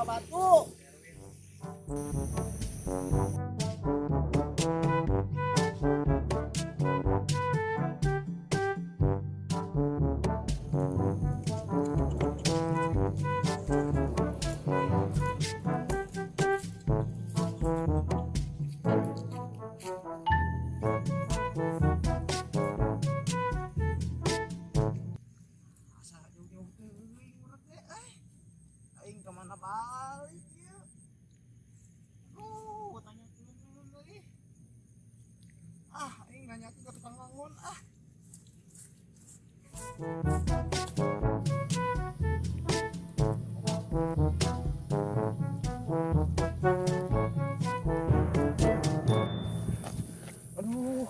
buah batu. Asa jauh-jauh teuing urang teh aing kemana balik ya? Tanya dulu euy. Aing nanyakeun ka tukang ngangon ah. Aduh,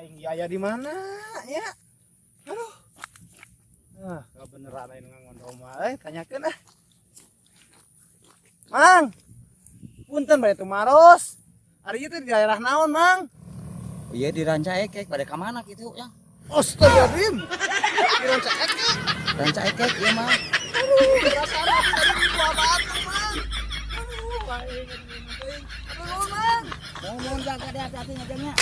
aing yaya di mana ya? Aduh. Gak beneran aing ngangon rumah. Tanyakeun ah. Mang. Punten bade tumaros. Ari ieu teh di daerah naon, Mang? Oh iya di Rancaekek pada kemana gitu ya? Astagfirullahaladzim. Di Rancaekek. Rancaekek ya mah. Aduh, perasaan aku tadi buah batu, Mang. Aduh, aing teuing. Aduh, Mang. Mohon jaga deh hati-hati ngejengnya.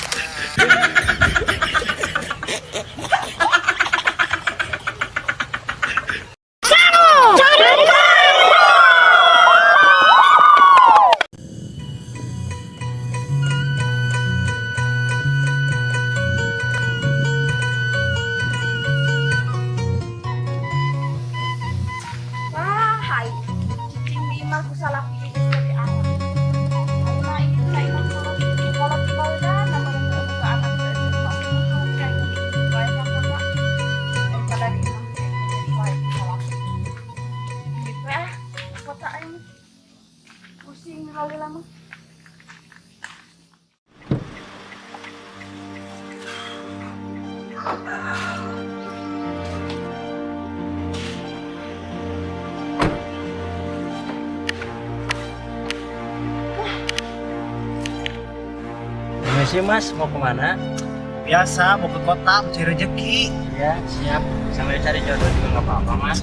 Wah, hai. Cicing Bima ku salah pilih dari anak. Karena ini saya mau kalau kebaudan, nama untuk ke anak saya kayak gini. Baik apa pak? Daripada di imam jadi baik salah. Gitu ya, kota ini pusing lalu lama. Permisi mas, mau kemana? Biasa mau ke kota mencari rezeki. Ya siap, sambil cari jodoh juga nggak apa-apa mas.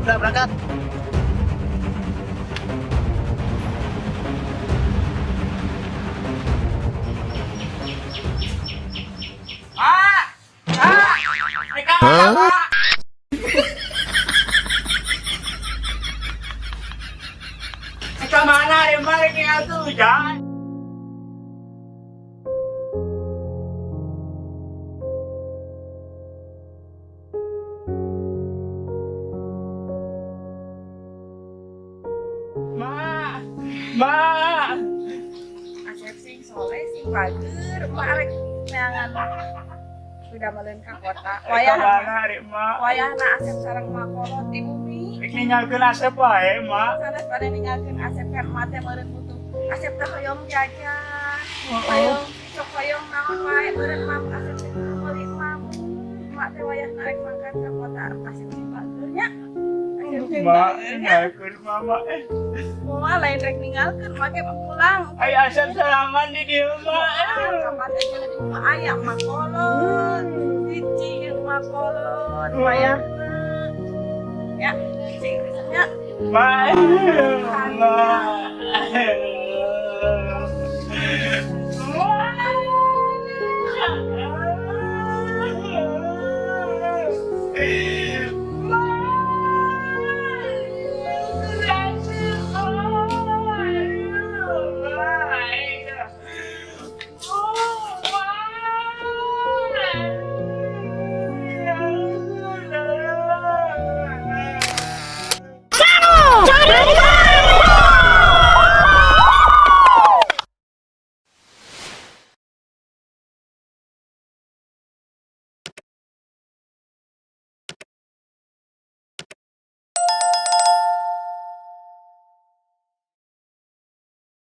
Udah berangkat. Kemana deh balik tinggal tuh jangan. Ma. Asep sing soleh sing bager, marek neangan sudah meuleun ka kota. Wayahna Asep sareng makolot di bumi. Ninggalkeun Asep wae, Ma. Sanes pada ninggalkeun Asep kan mate meureun butuh. Asep teh hoyong jajan. Hoyong sok hoyong naon wae meureun mah Asep teh meuli mam. Mak teh wayahna rek mangkat ka kota arep Asep sing bagernya. Asep sing bagernya. Ninggalkeun Mama. Moal lain rek ninggalkeun make pulang. Ai Asep salaman di dieu, Ma. Kapan teh jeung di rumah aya makolot. Cici yang makolot wayahna. Ya, cing ya. Ma.